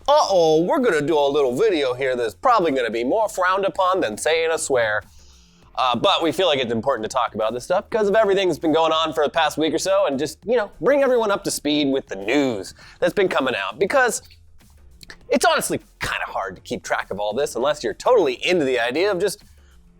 uh-oh, we're gonna do a little video here that's probably gonna be more frowned upon than saying a swear. But we feel like it's important to talk about this stuff because of everything that's been going on for the past week or so, and just, bring everyone up to speed with the news that's been coming out. Because it's honestly kind of hard to keep track of all this unless you're totally into the idea of just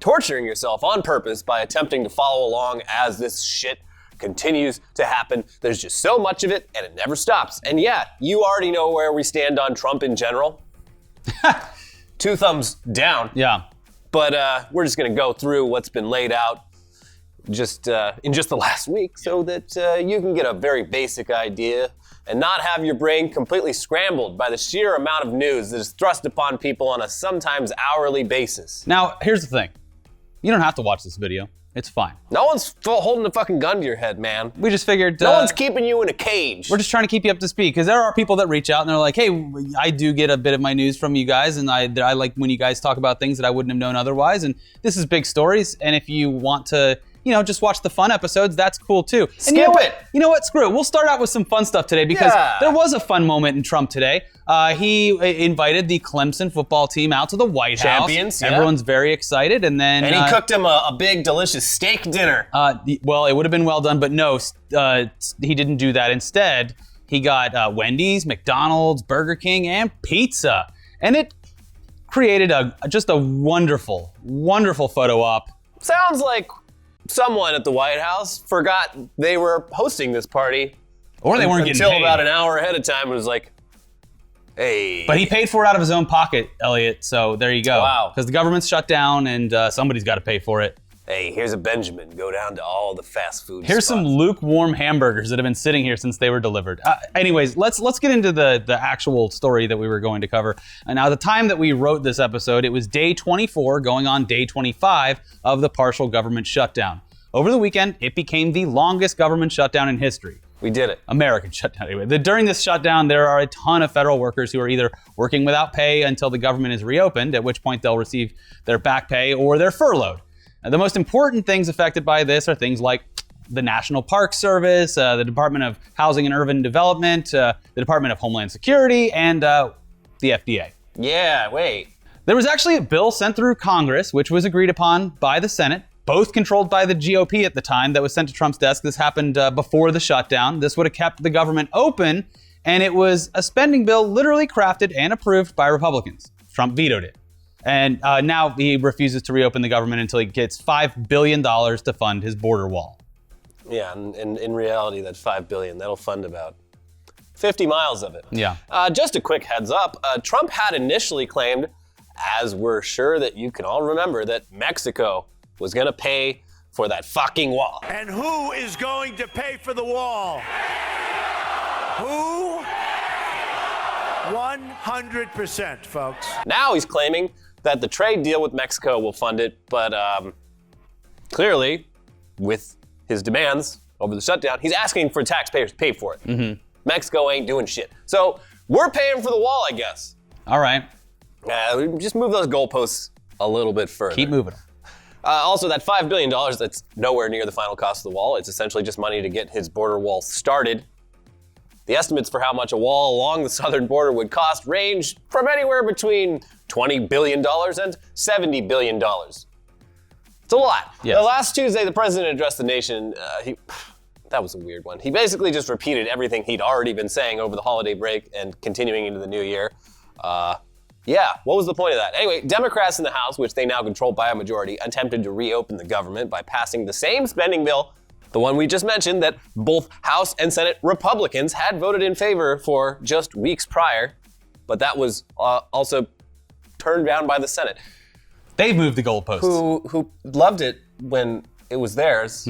torturing yourself on purpose by attempting to follow along as this shit continues to happen. There's just so much of it, and it never stops. And yeah, you already know where we stand on Trump in general. 2 thumbs down. Yeah. But we're just going to go through what's been laid out in just the last week so that you can get a very basic idea and not have your brain completely scrambled by the sheer amount of news that is thrust upon people on a sometimes hourly basis. Now, here's the thing. You don't have to watch this video. It's fine. No one's holding a fucking gun to your head, man. We just figured... No one's keeping you in a cage. We're just trying to keep you up to speed, because there are people that reach out and they're like, hey, I do get a bit of my news from you guys, and I like when you guys talk about things that I wouldn't have known otherwise, and this is big stories, and if you want to... just watch the fun episodes, that's cool too. Skip it. You know what? Screw it. We'll start out with some fun stuff today because there was a fun moment in Trump today. He invited the Clemson football team out to the White House. Champions, yeah. Everyone's very excited. And then... And he cooked him a big, delicious steak dinner. Well, it would have been well done, but no, he didn't do that. Instead, he got Wendy's, McDonald's, Burger King, and pizza. And it created just a wonderful, wonderful photo op. Sounds like someone at the White House forgot they were hosting this party. Or they weren't getting paid. Until about an hour ahead of time, it was like, hey. But he paid for it out of his own pocket, Elliot, so there you go. Wow. Because the government's shut down and somebody's got to pay for it. Hey, here's a Benjamin. Go down to all the fast food Here's spots. some lukewarm hamburgers that have been sitting here since they were delivered. Anyways, let's get into the actual story that we were going to cover. And now, the time that we wrote this episode, it was day 24 going on day 25 of the partial government shutdown. Over the weekend, it became the longest government shutdown in history. We did it. American shutdown, anyway. During this shutdown, there are a ton of federal workers who are either working without pay until the government is reopened, at which point they'll receive their back pay, or they're furloughed. Now, the most important things affected by this are things like the National Park Service, the Department of Housing and Urban Development, the Department of Homeland Security, and the FDA. Yeah, wait. There was actually a bill sent through Congress, which was agreed upon by the Senate, both controlled by the GOP at the time, that was sent to Trump's desk. This happened before the shutdown. This would have kept the government open, and it was a spending bill literally crafted and approved by Republicans. Trump vetoed it. And now he refuses to reopen the government until he gets $5 billion to fund his border wall. Yeah, and in reality, that $5 billion, that'll fund about 50 miles of it. Yeah. Just a quick heads up, Trump had initially claimed, as we're sure that you can all remember, that Mexico was gonna pay for that fucking wall. And who is going to pay for the wall? Who? 100%, folks. Now he's claiming that the trade deal with Mexico will fund it, but clearly, with his demands over the shutdown, he's asking for taxpayers to pay for it. Mm-hmm. Mexico ain't doing shit. So we're paying for the wall, I guess. All right. Just move those goalposts a little bit further. Keep moving. Also, that $5 billion, that's nowhere near the final cost of the wall. It's essentially just money to get his border wall started. The estimates for how much a wall along the southern border would cost range from anywhere between $20 billion and $70 billion. It's a lot. Yes. Last Tuesday, the president addressed the nation. That was a weird one. He basically just repeated everything he'd already been saying over the holiday break and continuing into the new year. Yeah, what was the point of that? Anyway, Democrats in the House, which they now control by a majority, attempted to reopen the government by passing the same spending bill, the one we just mentioned, that both House and Senate Republicans had voted in favor for just weeks prior, but that was also turned down by the Senate. They've moved the goalposts. Who loved it when it was theirs.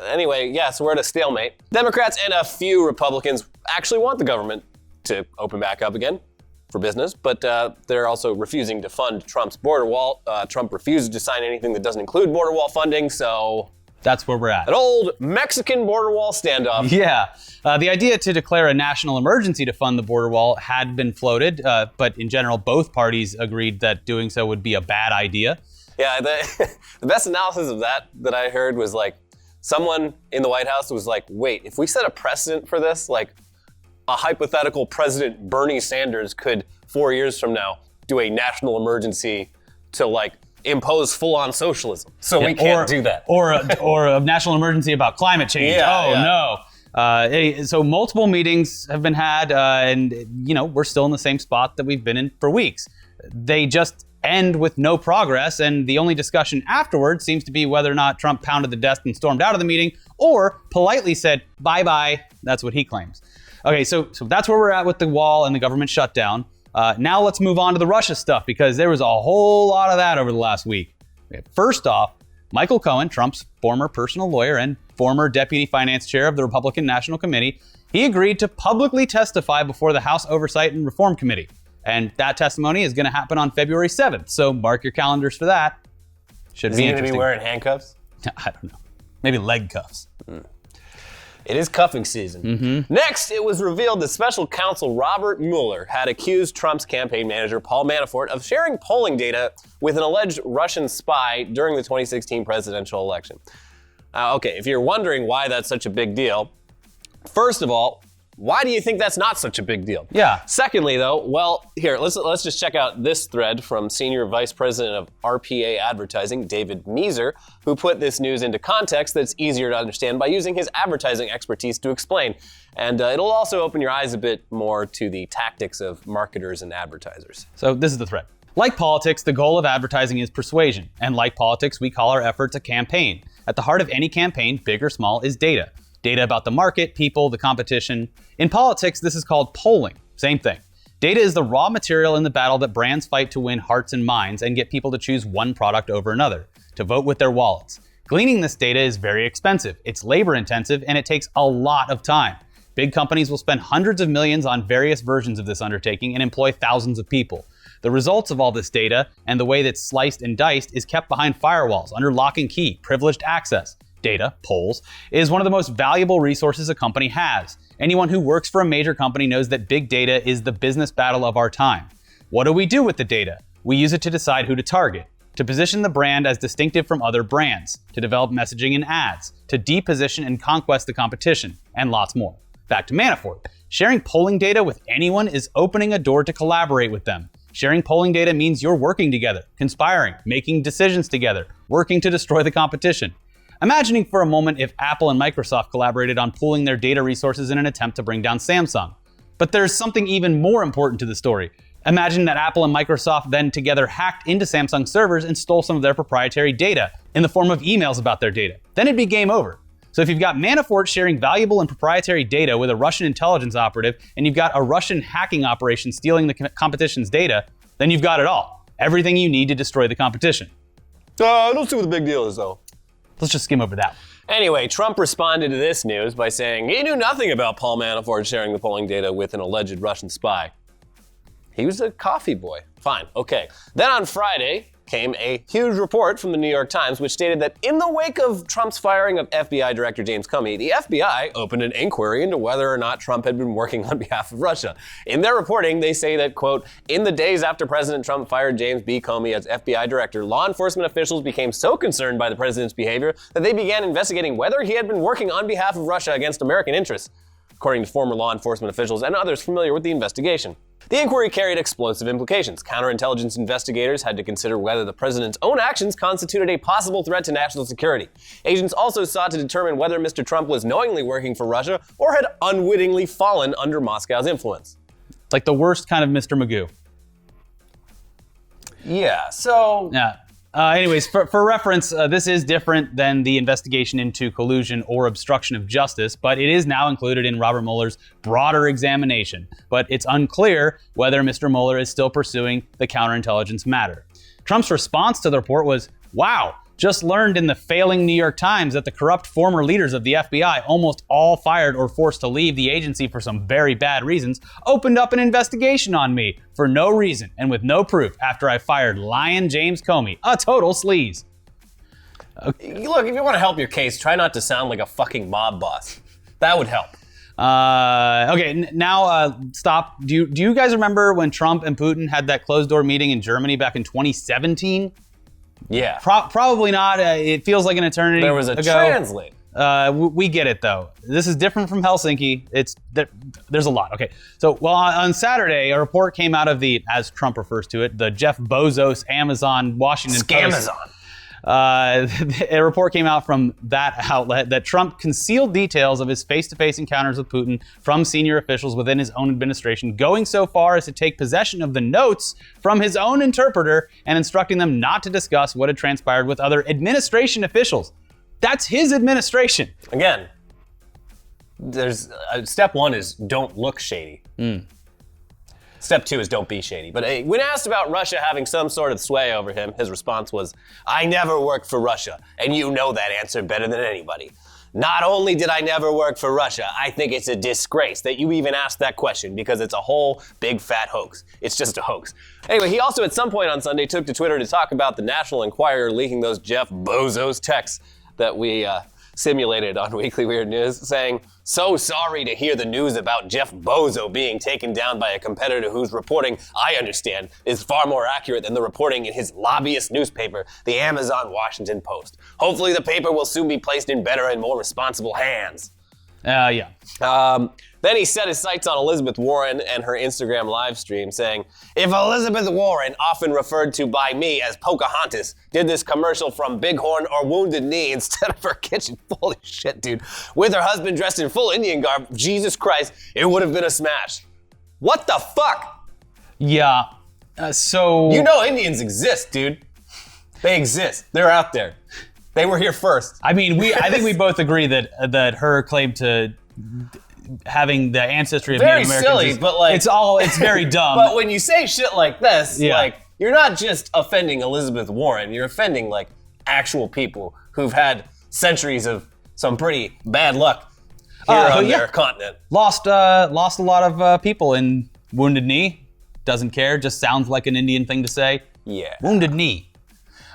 Anyway, yeah, so we're at a stalemate. Democrats and a few Republicans actually want the government to open back up again for business, but they're also refusing to fund Trump's border wall. Trump refuses to sign anything that doesn't include border wall funding, so... That's where we're at. An old Mexican border wall standoff. Yeah. The idea to declare a national emergency to fund the border wall had been floated, but in general, both parties agreed that doing so would be a bad idea. Yeah, the best analysis of that I heard was like, someone in the White House was like, wait, if we set a precedent for this, like, a hypothetical President Bernie Sanders could 4 years from now do a national emergency to like impose full-on socialism. So we can't do that. Or a national emergency about climate change. No. So multiple meetings have been had, and we're still in the same spot that we've been in for weeks. They just end with no progress, and the only discussion afterwards seems to be whether or not Trump pounded the desk and stormed out of the meeting, or politely said, bye-bye. That's what he claims. Okay, so that's where we're at with the wall and the government shutdown. Now let's move on to the Russia stuff, because there was a whole lot of that over the last week. First off, Michael Cohen, Trump's former personal lawyer and former deputy finance chair of the Republican National Committee, he agreed to publicly testify before the House Oversight and Reform Committee. And that testimony is going to happen on February 7th. So mark your calendars for that. Should be interesting. Is he going to be wearing handcuffs? I don't know. Maybe leg cuffs. It is cuffing season. Next, it was revealed that special counsel Robert Mueller had accused Trump's campaign manager, Paul Manafort, of sharing polling data with an alleged Russian spy during the 2016 presidential election. Okay, if you're wondering why that's such a big deal, first of all, why do you think that's not such a big deal? Yeah. Secondly, though, well, here, let's just check out this thread from Senior Vice President of RPA Advertising, David Meeser, who put this news into context that's easier to understand by using his advertising expertise to explain. And it'll also open your eyes a bit more to the tactics of marketers and advertisers. So this is the thread. Like politics, the goal of advertising is persuasion. And like politics, we call our efforts a campaign. At the heart of any campaign, big or small, is data. Data about the market, people, the competition. In politics, this is called polling. Same thing. Data is the raw material in the battle that brands fight to win hearts and minds and get people to choose one product over another, to vote with their wallets. Gleaning this data is very expensive, it's labor intensive, and it takes a lot of time. Big companies will spend hundreds of millions on various versions of this undertaking and employ thousands of people. The results of all this data and the way that's sliced and diced is kept behind firewalls, under lock and key, privileged access. Data, polls, is one of the most valuable resources a company has. Anyone who works for a major company knows that big data is the business battle of our time. What do we do with the data? We use it to decide who to target, to position the brand as distinctive from other brands, to develop messaging and ads, to deposition and conquest the competition, and lots more. Back to Manafort. Sharing polling data with anyone is opening a door to collaborate with them. Sharing polling data means you're working together, conspiring, making decisions together, working to destroy the competition. Imagining for a moment if Apple and Microsoft collaborated on pooling their data resources in an attempt to bring down Samsung. But there's something even more important to the story. Imagine that Apple and Microsoft then together hacked into Samsung servers and stole some of their proprietary data in the form of emails about their data. Then it'd be game over. So if you've got Manafort sharing valuable and proprietary data with a Russian intelligence operative, and you've got a Russian hacking operation stealing the competition's data, then you've got it all. Everything you need to destroy the competition. I don't see what the big deal is, though. Let's just skim over that. Anyway, Trump responded to this news by saying he knew nothing about Paul Manafort sharing the polling data with an alleged Russian spy. He was a coffee boy. Fine, okay. Then on Friday came a huge report from the New York Times which stated that in the wake of Trump's firing of FBI Director James Comey, the FBI opened an inquiry into whether or not Trump had been working on behalf of Russia. In their reporting, they say that, quote, in the days after President Trump fired James B. Comey as FBI Director, law enforcement officials became so concerned by the president's behavior that they began investigating whether he had been working on behalf of Russia against American interests, according to former law enforcement officials and others familiar with the investigation. The inquiry carried explosive implications. Counterintelligence investigators had to consider whether the president's own actions constituted a possible threat to national security. Agents also sought to determine whether Mr. Trump was knowingly working for Russia or had unwittingly fallen under Moscow's influence. Like the worst kind of Mr. Magoo. Yeah, so... Yeah. Anyways, for reference, this is different than the investigation into collusion or obstruction of justice, but it is now included in Robert Mueller's broader examination. But it's unclear whether Mr. Mueller is still pursuing the counterintelligence matter. Trump's response to the report was, wow, just learned in the failing New York Times that the corrupt former leaders of the FBI, almost all fired or forced to leave the agency for some very bad reasons, opened up an investigation on me for no reason and with no proof after I fired Lion James Comey, a total sleaze. Okay. Look, if you want to help your case, try not to sound like a fucking mob boss. That would help. Okay, now stop. Do you guys remember when Trump and Putin had that closed-door meeting in Germany back in 2017? Yeah. Probably not. It feels like an eternity There was a ago. translate. We get it though. This is different from Helsinki. There's a lot. Okay, so on Saturday, a report came out of the, as Trump refers to it, the Jeff Bezos Amazon Washington Post. Scamazon. A report came out from that outlet that Trump concealed details of his face-to-face encounters with Putin from senior officials within his own administration, going so far as to take possession of the notes from his own interpreter and instructing them not to discuss what had transpired with other administration officials. That's his administration. Again, there's step one is don't look shady. Step two is don't be shady. But when asked about Russia having some sort of sway over him, his response was, I never worked for Russia, and you know that answer better than anybody. Not only did I never work for Russia, I think it's a disgrace that you even asked that question because it's a whole big fat hoax. It's just a hoax. Anyway, he also at some point on Sunday took to Twitter to talk about the National Enquirer leaking those Jeff Bezos texts that we simulated on Weekly Weird News, saying, so sorry to hear the news about Jeff Bezos being taken down by a competitor whose reporting, I understand, is far more accurate than the reporting in his lobbyist newspaper, the Amazon Washington Post. Hopefully the paper will soon be placed in better and more responsible hands. Yeah. Then he set his sights on Elizabeth Warren and her Instagram live stream, saying, if Elizabeth Warren, often referred to by me as Pocahontas, did this commercial from Bighorn or Wounded Knee instead of her kitchen, holy shit, dude, with her husband dressed in full Indian garb, Jesus Christ, it would have been a smash. What the fuck? Yeah. So... You know Indians exist, dude. They exist. They're out there. They were here first. I mean, I think we both agree that her claim to having the ancestry of very Native Americans silly, but like it's very dumb. But when you say shit like this, Yeah. like you're not just offending Elizabeth Warren, you're offending like actual people who've had centuries of some pretty bad luck here on their continent. Lost a lot of people in Wounded Knee. Doesn't care. Just sounds like an Indian thing to say. Yeah. Wounded Knee.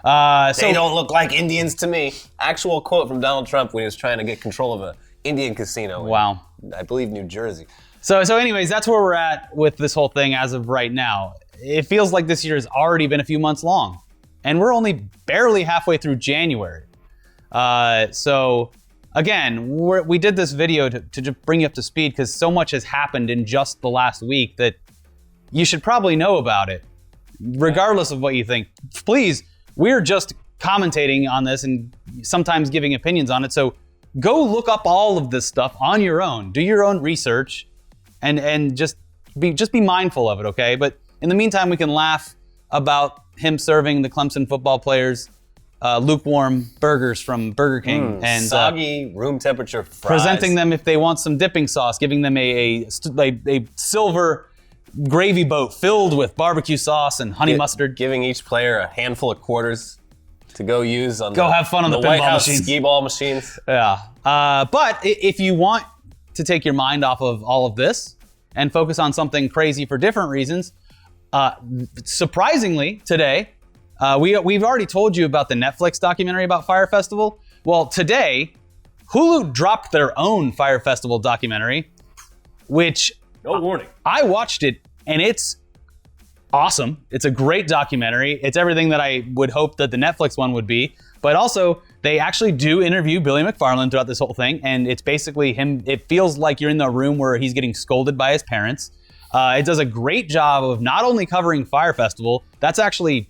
They don't look like Indians to me. Actual quote from Donald Trump when he was trying to get control of an Indian casino. Wow. In, I believe New Jersey. So anyways, that's where we're at with this whole thing as of right now. It feels like this year has already been a few months long, and we're only barely halfway through January. So again, we did this video to just bring you up to speed because so much has happened in just the last week that you should probably know about it, regardless of what you think. Please, we're just commentating on this and sometimes giving opinions on it. So go look up all of this stuff on your own. Do your own research and just be mindful of it, okay? But in the meantime, we can laugh about him serving the Clemson football players lukewarm burgers from Burger King and soggy room temperature fries. Presenting them if they want some dipping sauce, giving them a silver gravy boat filled with barbecue sauce and honey mustard. Giving each player a handful of quarters to go use on have fun on the White pinball House machines. skee ball machines. Yeah. But if you want to take your mind off of all of this and focus on something crazy for different reasons, surprisingly today, we've already told you about the Netflix documentary about Fire Festival. Well, today, Hulu dropped their own Fire Festival documentary, which No warning. I watched it, and it's awesome. It's a great documentary. It's everything that I would hope that the Netflix one would be. But also, they actually do interview Billy McFarland throughout this whole thing, and it's basically him. It feels like you're in the room where he's getting scolded by his parents. It does a great job of not only covering Fire Festival, that's actually,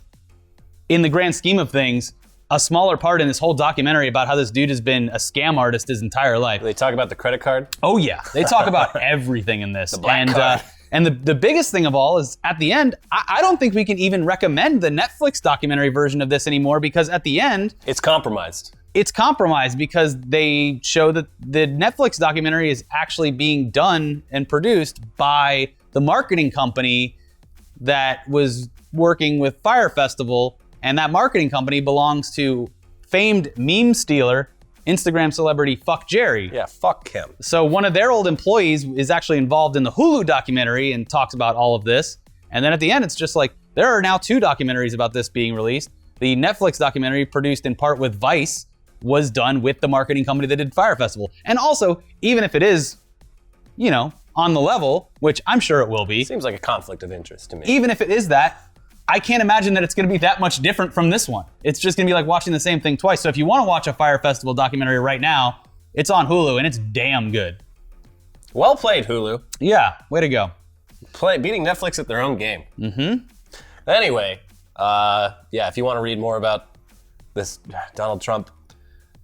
in the grand scheme of things, a smaller part in this whole documentary about how this dude has been a scam artist his entire life. They talk about the credit card. Oh yeah, they talk about everything in this. The black card. And the biggest thing of all is at the end, I don't think we can even recommend the Netflix documentary version of this anymore because at the end, It's compromised. it's compromised because they show that the Netflix documentary is actually being done and produced by the marketing company that was working with Fire Festival, and that marketing company belongs to famed meme stealer, Instagram celebrity Fuck Jerry. Yeah, fuck him. So one of their old employees is actually involved in the Hulu documentary and talks about all of this. And then at the end, it's just like, there are now 2 documentaries about this being released. The Netflix documentary, produced in part with Vice, was done with the marketing company that did Fire Festival. And also, even if it is, on the level, which I'm sure it will be, Seems like a conflict of interest to me. even if it is that, I can't imagine that it's going to be that much different from this one. It's just going to be like watching the same thing twice. So if you want to watch a Fire Festival documentary right now, It's on Hulu, and it's damn good. Well played, Hulu. Yeah, way to go. Beating Netflix at their own game. Mm-hmm. Anyway, if you want to read more about this Donald Trump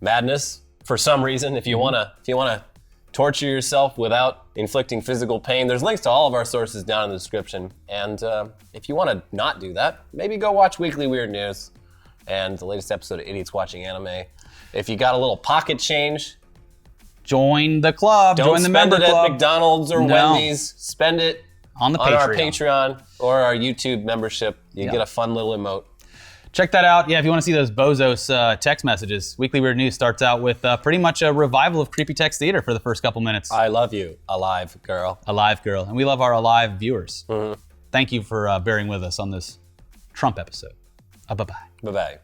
madness, for some reason, if you wanna torture yourself without inflicting physical pain, there's links to all of our sources down in the description. And if you want to not do that, maybe go watch Weekly Weird News and the latest episode of Idiots Watching Anime. If you got a little pocket change, join the club. don't Join the member spend it club. at McDonald's or Wendy's. Spend it on our Patreon or our YouTube membership. You get a fun little emote. Check that out. Yeah, if you want to see those bozos text messages, Weekly Weird News starts out with pretty much a revival of creepy text theater for the first couple minutes. I love you, alive girl. Alive girl. And we love our alive viewers. Mm-hmm. Thank you for bearing with us on this Trump episode. Bye-bye. Bye-bye.